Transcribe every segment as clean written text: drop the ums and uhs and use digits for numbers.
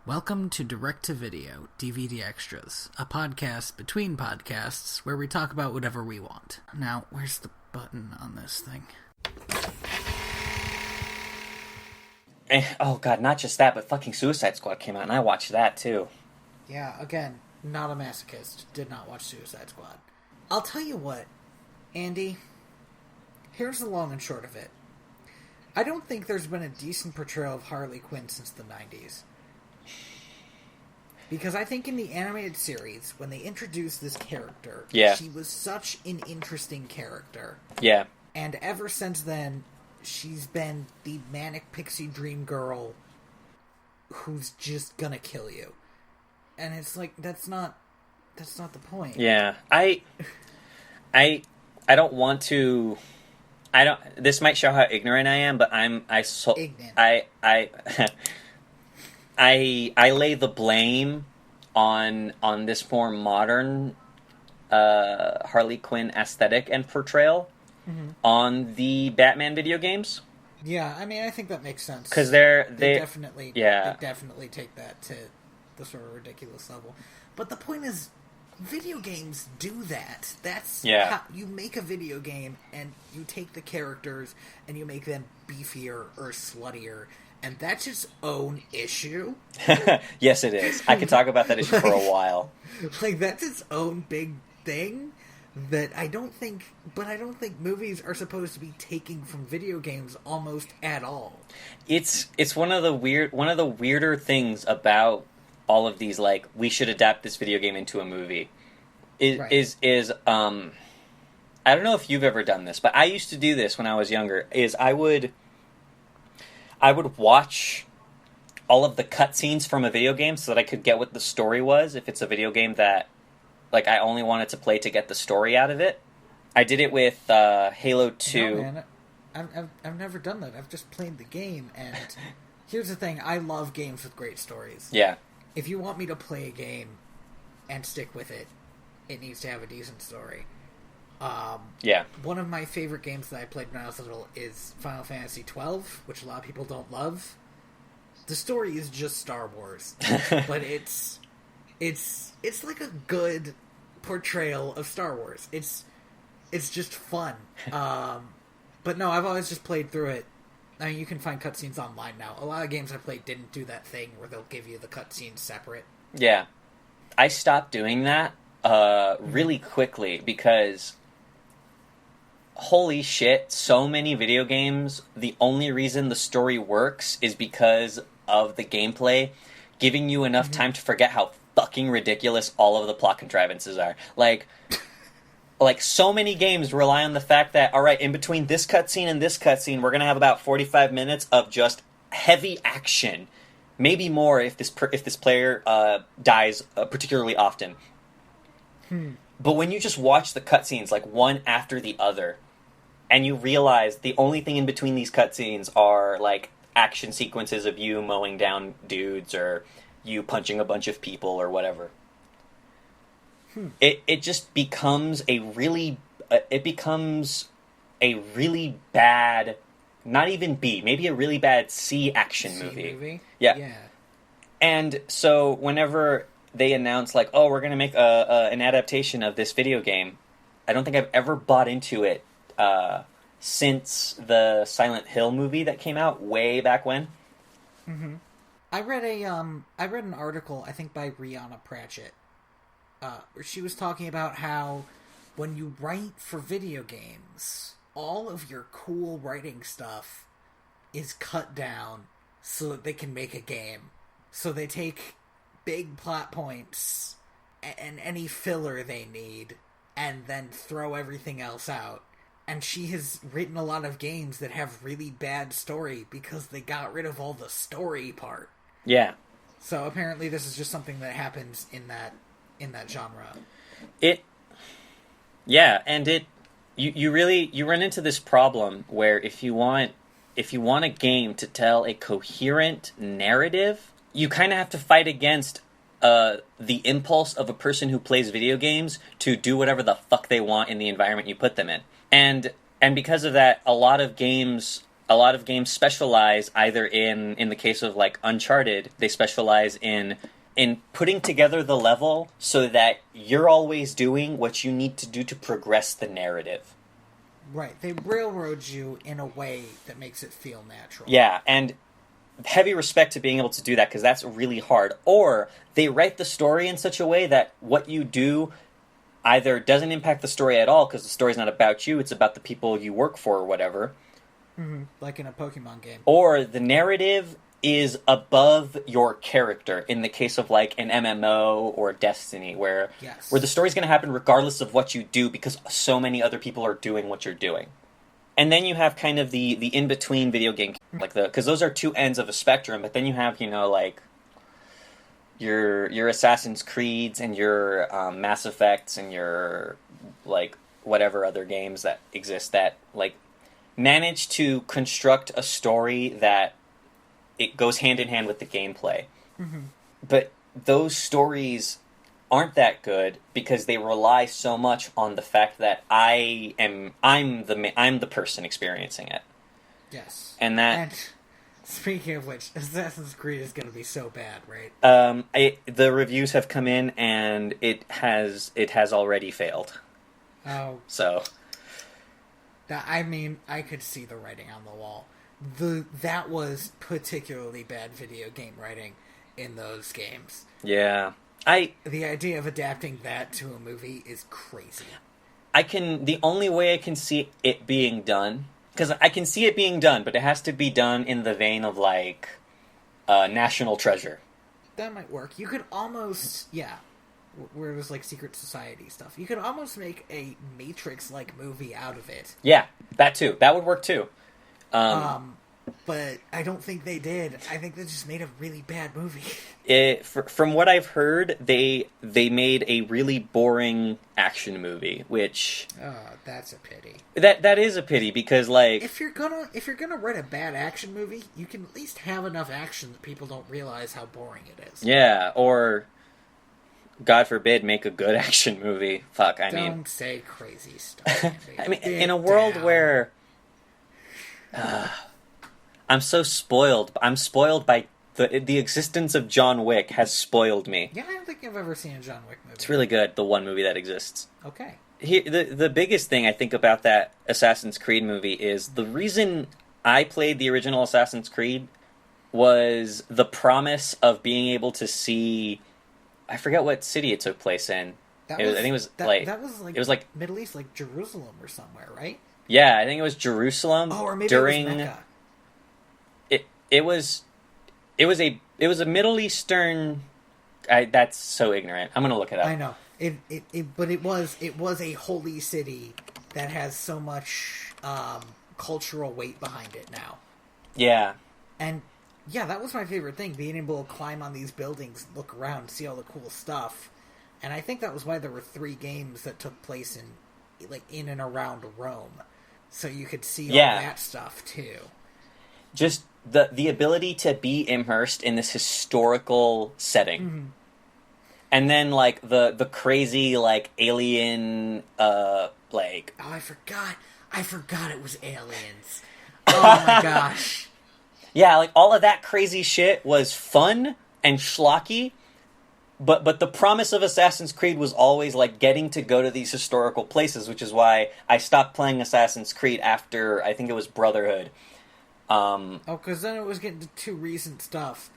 Welcome to Direct to Video, DVD Extras, a podcast between podcasts where we talk about whatever we want. Now, where's the button on this thing? Oh god, not just that, but fucking Suicide Squad came out, and I watched that too. Yeah, again, not a masochist. Did not watch Suicide Squad. I'll tell you what, Andy, here's the long and short of it. I don't think there's been a decent portrayal of Harley Quinn since the 90s. Because I think in the animated series, when they introduced this character, she was such an interesting character. Yeah. And ever since then, she's been the manic pixie dream girl who's just gonna kill you. And it's like, that's not the point. Yeah. I don't want to... this might show how ignorant I am, but ignorant. I lay the blame on this more modern Harley Quinn aesthetic and portrayal on the Batman video games. Yeah, I mean, I think that makes sense. Because they definitely take that to the sort of ridiculous level. But the point is, video games do that. That's how you make a video game, and you take the characters and you make them beefier or sluttier. And that's its own issue. Yes, it is. I could talk about that issue for a while. Like, that's its own big thing that I don't think movies are supposed to be taking from video games almost at all. It's one of the weirder things about all of these, like, we should adapt this video game into a movie. I don't know if you've ever done this, but I used to do this when I was younger, I would watch all of the cutscenes from a video game so that I could get what the story was if it's a video game that, like, I only wanted to play to get the story out of it. I did it with Halo 2. No, man, I've never done that. I've just played the game, and here's the thing. I love games with great stories. Yeah. If you want me to play a game and stick with it, it needs to have a decent story. One of my favorite games that I played when I was little is Final Fantasy XII, which a lot of people don't love. The story is just Star Wars, but it's like a good portrayal of Star Wars. It's just fun. But no, I've always just played through it. I mean, you can find cutscenes online now. A lot of games I played didn't do that thing where they'll give you the cutscenes separate. Yeah, I stopped doing that really quickly because, holy shit, so many video games, the only reason the story works is because of the gameplay giving you enough time to forget how fucking ridiculous all of the plot contrivances are. Like, so many games rely on the fact that, alright, in between this cutscene and this cutscene, we're gonna have about 45 minutes of just heavy action. Maybe more if this player dies particularly often. But when you just watch the cutscenes, like, one after the other, and you realize the only thing in between these cutscenes are, like, action sequences of you mowing down dudes or you punching a bunch of people or whatever. It just becomes a really bad, not even B, maybe a really bad C action movie. Yeah. And so whenever they announce, like, oh, we're going to make an adaptation of this video game, I don't think I've ever bought into it since the Silent Hill movie that came out way back when. I read an article, I think by Rihanna Pratchett, where she was talking about how when you write for video games, all of your cool writing stuff is cut down so that they can make a game. So they take big plot points and any filler they need and then throw everything else out. And she has written a lot of games that have really bad story because they got rid of all the story part. Yeah. So apparently this is just something that happens in that genre. You run into this problem where if you want a game to tell a coherent narrative, you kind of have to fight against the impulse of a person who plays video games to do whatever the fuck they want in the environment you put them in. And because of that, a lot of games a lot of games specialize either in the case of like Uncharted, they specialize in putting together the level so that you're always doing what you need to do to progress the narrative. Right. They railroad you in a way that makes it feel natural. Yeah, and heavy respect to being able to do that, because that's really hard. Or they write the story in such a way that what you do either doesn't impact the story at all, because the story's not about you, it's about the people you work for or whatever. Mm-hmm. Like in a Pokemon game. Or the narrative is above your character, in the case of like an MMO or Destiny, where the story's going to happen regardless of what you do, because so many other people are doing what you're doing. And then you have kind of the in-between video game, like because those are two ends of a spectrum, but then you have, you know, like your Assassin's Creeds and your Mass Effects and your like whatever other games that exist that like manage to construct a story that it goes hand in hand with the gameplay. Mm-hmm. But those stories aren't that good because they rely so much on the fact that I'm the person experiencing it. Yes. And that. And speaking of which, Assassin's Creed is going to be so bad, right? The reviews have come in and it has already failed. Oh. So. I mean, I could see the writing on the wall. That was particularly bad video game writing in those games. Yeah. The idea of adapting that to a movie is crazy. The only way I can see it being done, because I can see it being done, but it has to be done in the vein of like National Treasure. That might work. You could almost, where it was like secret society stuff. You could almost make a Matrix-like movie out of it. Yeah, that too. That would work too. But I don't think they did. I think they just made a really bad movie. From what I've heard, they made a really boring action movie, which that's a pity. That is a pity because like if you're gonna write a bad action movie, you can at least have enough action that people don't realize how boring it is. Yeah, or God forbid, make a good action movie. Fuck, I mean, don't say crazy stuff. I mean, in a world where I'm so spoiled. I'm spoiled by the existence of John Wick has spoiled me. Yeah, I don't think I've ever seen a John Wick movie. It's really good, the one movie that exists. Okay. The biggest thing I think about that Assassin's Creed movie is the reason I played the original Assassin's Creed was the promise of being able to see. I forget what city it took place in. That was like Middle East, like Jerusalem or somewhere, right? Yeah, I think it was Jerusalem. Oh, or maybe it was Mecca. It was a Middle Eastern. That's so ignorant. I'm gonna look it up. I know but it was a holy city that has so much cultural weight behind it now. Yeah, and yeah, that was my favorite thing: being able to climb on these buildings, look around, see all the cool stuff. And I think that was why there were 3 games that took place in and around Rome, so you could see all that stuff too. Just the ability to be immersed in this historical setting. Mm-hmm. And then like the crazy like alien like I forgot it was aliens. Oh my gosh. Yeah, like all of that crazy shit was fun and schlocky, but the promise of Assassin's Creed was always like getting to go to these historical places, which is why I stopped playing Assassin's Creed after I think it was Brotherhood. Because then it was getting to too recent stuff.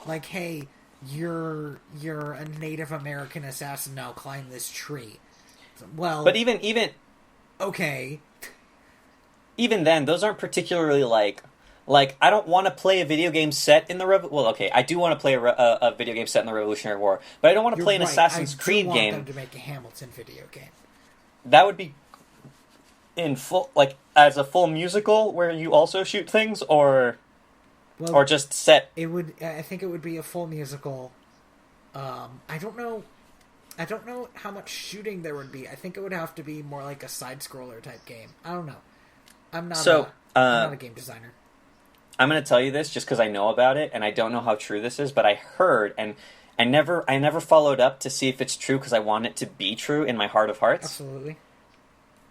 Like, hey, you're a Native American assassin now, climb this tree. Well... But even... Okay. Even then, those aren't particularly, like, I don't want to play a video game set in the... Well, okay, I do want to play a video game set in the Revolutionary War, but I don't want to play an Assassin's Creed game. I want them to make a Hamilton video game. That would be... in full... Like, as a full musical where you also shoot things, or just set? I think it would be a full musical. I don't know how much shooting there would be. I think it would have to be more like a side-scroller type game. I don't know. I'm not a game designer. I'm going to tell you this just because I know about it, and I don't know how true this is, but I heard, and I never followed up to see if it's true because I want it to be true in my heart of hearts. Absolutely.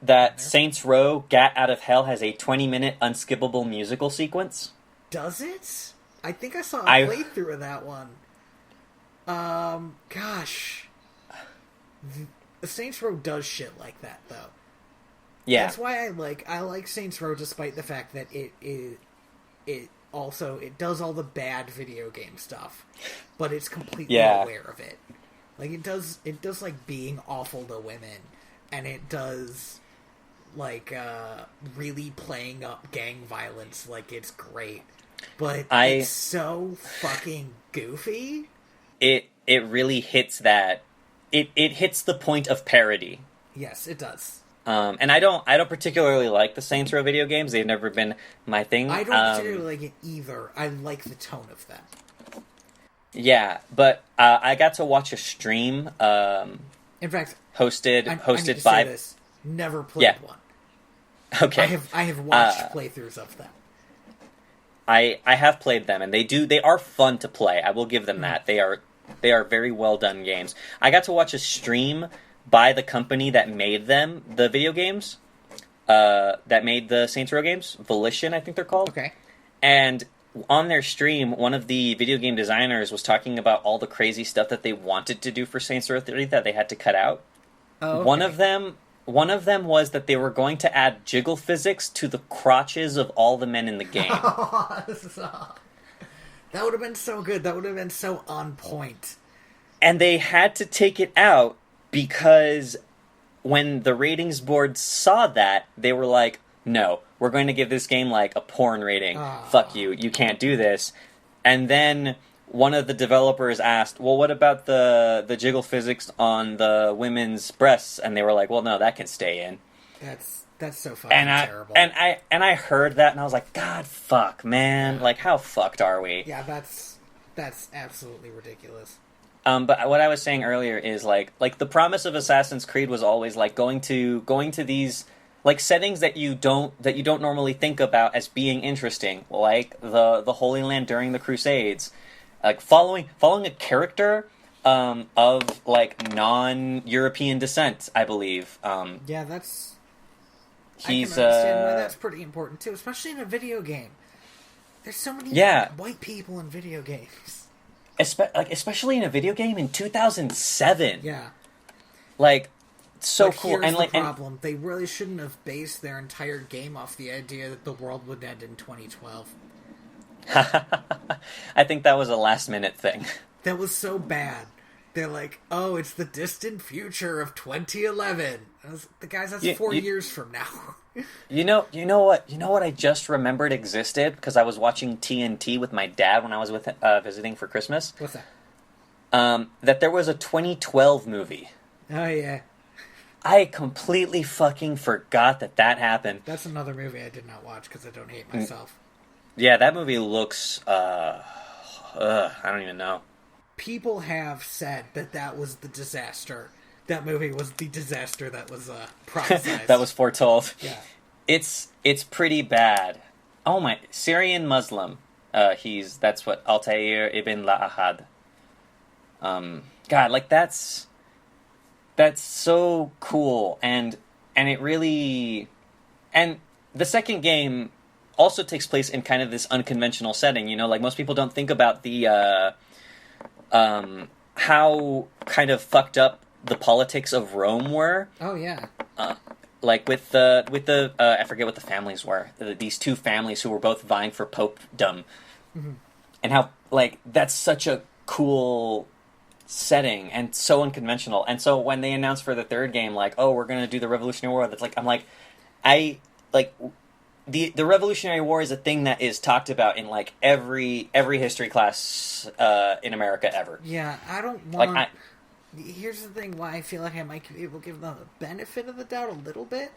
that Saints Row Gat Out of Hell has a 20-minute unskippable musical sequence? Does it? I think I saw a playthrough of that one. Gosh. The Saints Row does shit like that, though. Yeah. That's why I like Saints Row, despite the fact that it also does all the bad video game stuff, but it's completely aware of it. Like it does like being awful to women, and it does like really playing up gang violence like it's great. But it's so fucking goofy. It really hits that. It hits the point of parody. Yes, it does. And I don't particularly like the Saints Row video games. They've never been my thing. I don't particularly like it either. I like the tone of them. Yeah, but I got to watch a stream. In fact, hosted I by. Need to say this. Never played one. Okay, I have watched playthroughs of them. I have played them, and they are fun to play. I will give them that. They are very well done games. I got to watch a stream by the company that made them, the video games, that made the Saints Row games, Volition, I think they're called. Okay. And on their stream, one of the video game designers was talking about all the crazy stuff that they wanted to do for Saints Row 3 that they had to cut out. Oh, okay. One of them was that they were going to add jiggle physics to the crotches of all the men in the game. That would have been so good. That would have been so on point. And they had to take it out because when the ratings board saw that, they were like, no, we're going to give this game like a porn rating. Fuck you, you can't do this. And then one of the developers asked, well, what about the jiggle physics on the women's breasts? And they were like, well, no, that can stay in. That's so fucking terrible. And I heard that and I was like, God, fuck, man. Like, how fucked are we? Yeah, that's absolutely ridiculous. But what I was saying earlier is like the promise of Assassin's Creed was always like going to these like settings that you don't normally think about as being interesting, like the Holy Land during the Crusades, like following a character of like non-European descent, I believe. Yeah, that's. He's I can understand why that's pretty important too, especially in a video game. There's so many white people in video games. Especially in a video game in 2007. Yeah. Like, so but cool. Here's and the like, problem. They really shouldn't have based their entire game off the idea that the world would end in 2012. I think that was a last-minute thing. That was so bad. They're like, oh, it's the distant future of 2011. The guys, that's 4 years from now. You know what I just remembered existed because I was watching TNT with my dad when I was visiting for Christmas. What's that? That there was a 2012 movie. Oh yeah. I completely fucking forgot that happened. That's another movie I did not watch because I don't hate myself. Yeah, that movie looks. I don't even know. People have said that was the disaster. That movie was the disaster that was prophesized. That was foretold. Yeah. It's pretty bad. Oh my, Syrian Muslim. That's what Altair ibn La'ahad. God, like that's so cool, and it really, and the second game also takes place in kind of this unconventional setting. You know, like most people don't think about the how kind of fucked up the politics of Rome were. Oh yeah. Like with the I forget what the families were. These two families who were both vying for popedom, and how like that's such a cool setting and so unconventional. And so when they announced for the third game, like, oh, we're gonna do the Revolutionary War, that's like the Revolutionary War is a thing that is talked about in like every history class in America ever. Yeah, I don't want. Here's the thing why I feel like I might be able to give them the benefit of the doubt a little bit.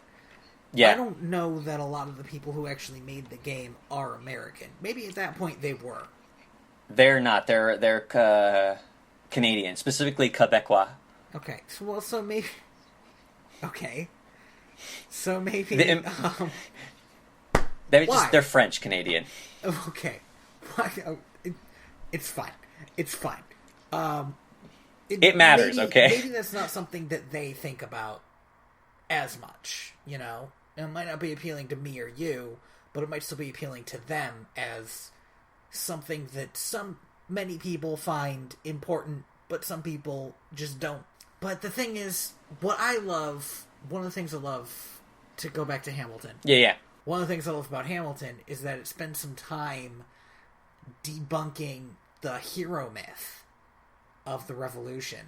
Yeah. I don't know that a lot of the people who actually made the game are American. Maybe at that point they were. They're not. They're Canadian, specifically Quebecois. Okay. So maybe... Okay. So maybe... They're French Canadian. Okay. It's fine. It's fine. It matters, maybe, okay? Maybe that's not something that they think about as much, you know? And it might not be appealing to me or you, but it might still be appealing to them as something that many people find important, but some people just don't. But the thing is, one of the things I love, to go back to Hamilton. Yeah. One of the things I love about Hamilton is that it spends some time debunking the hero myth of the revolution.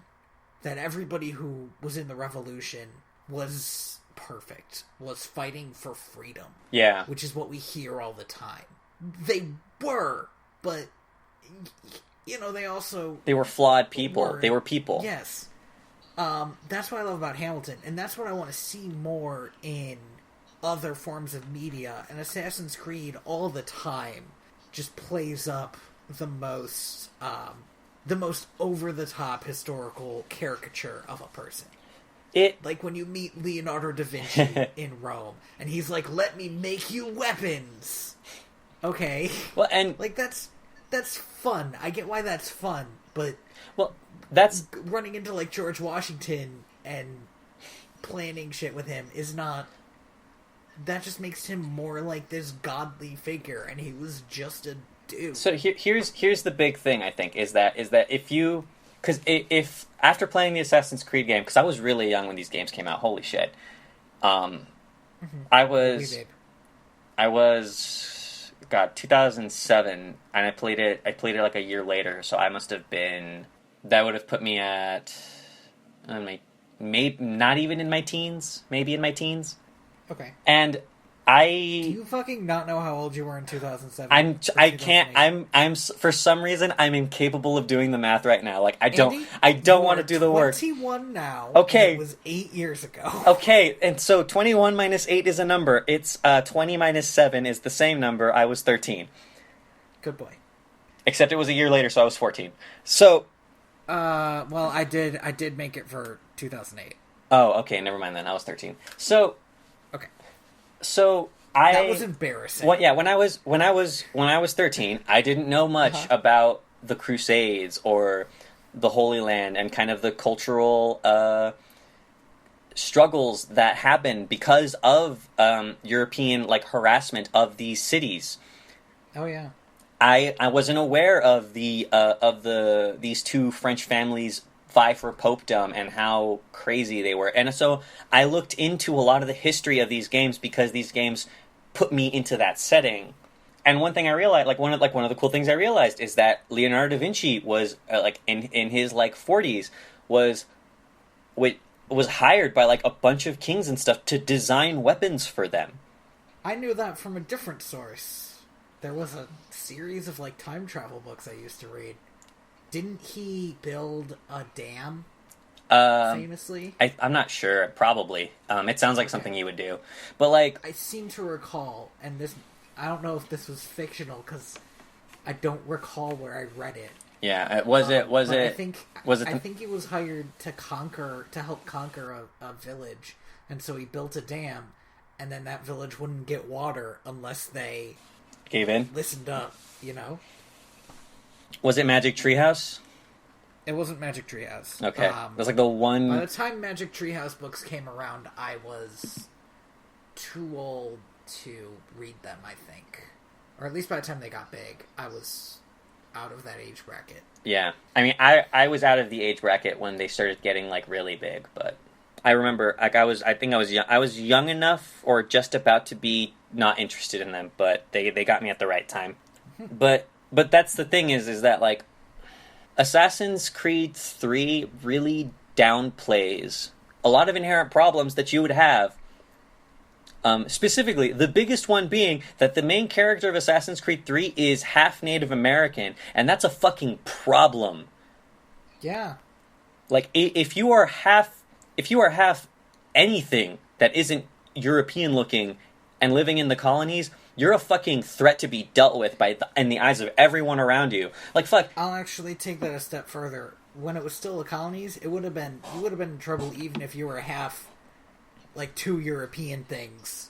That everybody who was in the revolution was perfect, was fighting for freedom. Yeah. Which is what we hear all the time. They were, but, you know, they were flawed people. They were people. Yes. That's what I love about Hamilton, and that's what I want to see more in other forms of media. And Assassin's Creed all the time just plays up the most over-the-top historical caricature of a person. Like when you meet Leonardo da Vinci in Rome, and he's like, "Let me make you weapons." Okay. Well, and like that's fun. I get why that's fun, but that's running into like George Washington and planning shit with him is not. That just makes him more like this godly figure, and he was just a dude. So here's the big thing, I think, is that if after playing the Assassin's Creed game, because I was really young when these games came out, holy shit, I was 2007, and I played it like a year later, so I must have been, that would have put me at maybe not even in my teens, maybe in my teens. Okay. And do you fucking not know how old you were in 2007? I can't. I'm for some reason I'm incapable of doing the math right now. Like I don't want to do the work. 21 now. Okay. It was 8 years ago. Okay, and so 21 minus 8 is a number. It's 20 minus 7 is the same number. I was 13. Good boy. Except it was a year later, so I was 14. So. Well, I did make it for 2008. Oh, okay. Never mind then. I was 13. So. Okay. So that was embarrassing. Well, yeah, when I was 13, I didn't know much about the Crusades or the Holy Land and kind of the cultural struggles that happened because of European harassment of these cities. Oh yeah. I wasn't aware of these two French families vie for popedom and how crazy they were. And so I looked into a lot of the history of these games because these games put me into that setting. And one thing I realized, one of the cool things I realized is that Leonardo da Vinci was in his 40s was hired by a bunch of kings and stuff to design weapons for them. I knew that from a different source. There was a series of time travel books I used to read. Didn't he build a dam? Famously? I'm not sure. Probably. It sounds like something he would do. But I seem to recall, and this, I don't know if this was fictional because I don't recall where I read it. Yeah, I think he was hired to help conquer a village, and so he built a dam, and then that village wouldn't get water unless they gave in. Listened up, you know. Was it Magic Treehouse? It wasn't Magic Treehouse. Okay. It was the one. By the time Magic Treehouse books came around, I was too old to read them, I think. Or at least by the time they got big, I was out of that age bracket. Yeah. I mean, I was out of the age bracket when they started getting really big, but I remember I was young enough or just about to be not interested in them, but they got me at the right time. But that's the thing is that Assassin's Creed 3 really downplays a lot of inherent problems that you would have. Specifically, the biggest one being that the main character of Assassin's Creed 3 is half Native American, and that's a fucking problem. Yeah. If you are half anything that isn't European looking and living in the colonies, you're a fucking threat to be dealt with in the eyes of everyone around you. Fuck. I'll actually take that a step further. When it was still the colonies, you would have been in trouble even if you were half, two European things.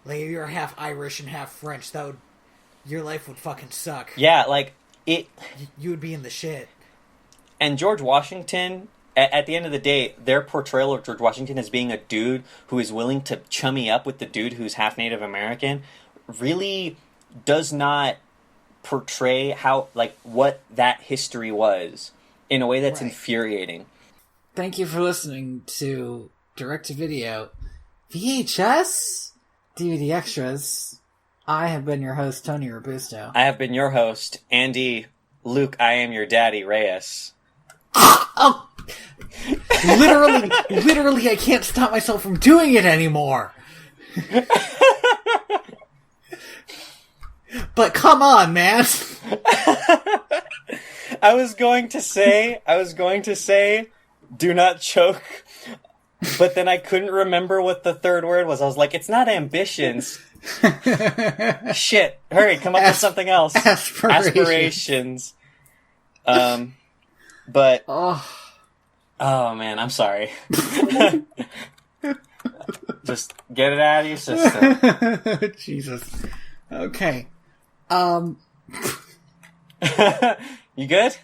If you were half Irish and half French, your life would fucking suck. Yeah, you would be in the shit. And George Washington at the end of the day, their portrayal of George Washington as being a dude who is willing to chummy up with the dude who's half Native American really does not portray what that history was in a way that's infuriating. Thank you for listening to Direct-to-Video VHS DVD Extras. I have been your host, Tony Robusto. I have been your host, Andy Luke, I am your daddy, Reyes. Oh! Literally, I can't stop myself from doing it anymore. But come on, man. I was going to say, do not choke, but then I couldn't remember what the third word was. I was like, it's not ambitions. Shit, hurry, come up with something else. Aspirations. But... Oh, man, I'm sorry. Just get it out of your system. Jesus. Okay. You good?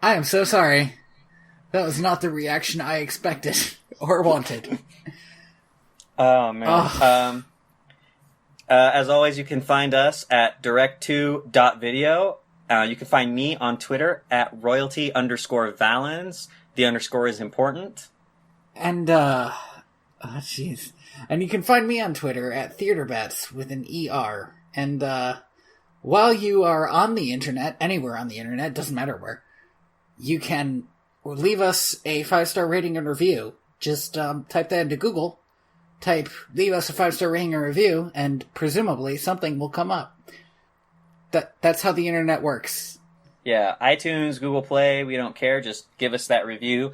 I am so sorry. That was not the reaction I expected or wanted. Oh, man. As always, you can find us at direct2.video. You can find me on Twitter at royalty_valens. The underscore is important. And, jeez. And you can find me on Twitter at theaterbets with an ER. And, while you are on the internet, anywhere on the internet, doesn't matter where, you can leave us a 5-star rating and review. Just, type that into Google, leave us a 5-star rating and review, and presumably something will come up. That's how the internet works. Yeah, iTunes, Google Play, we don't care, just give us that review.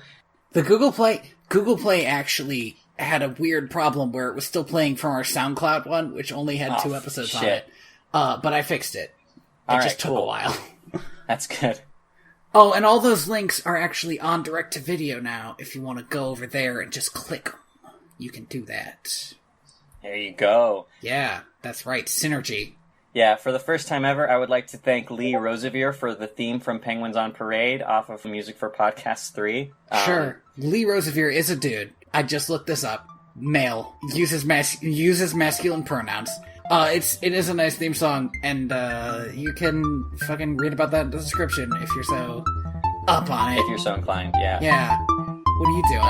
The Google Play actually had a weird problem where it was still playing from our SoundCloud one, which only had 2 episodes on it. But I fixed it. It just took a while. That's good. Oh, and all those links are actually on Direct-to-Video now. If you want to go over there and just click them, you can do that. There you go. Yeah, that's right. Synergy. Yeah, for the first time ever, I would like to thank Lee Rosevere for the theme from Penguins on Parade off of Music for Podcast 3. Sure. Lee Rosevere is a dude. I just looked this up. Male. Uses masculine pronouns. It is a nice theme song, and you can fucking read about that in the description if you're so up on it. If you're so inclined, yeah. Yeah. What are you doing?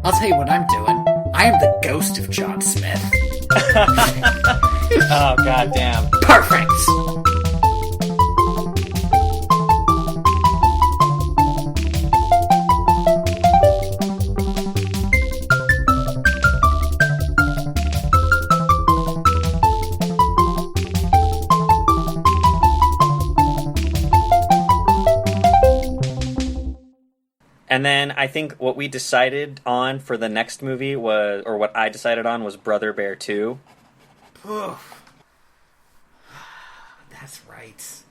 I'll tell you what I'm doing. I am the ghost of John Smith. Oh, goddamn. Perfect! And then I think what we decided on for the next movie was, or what I decided on was Brother Bear 2. That's right.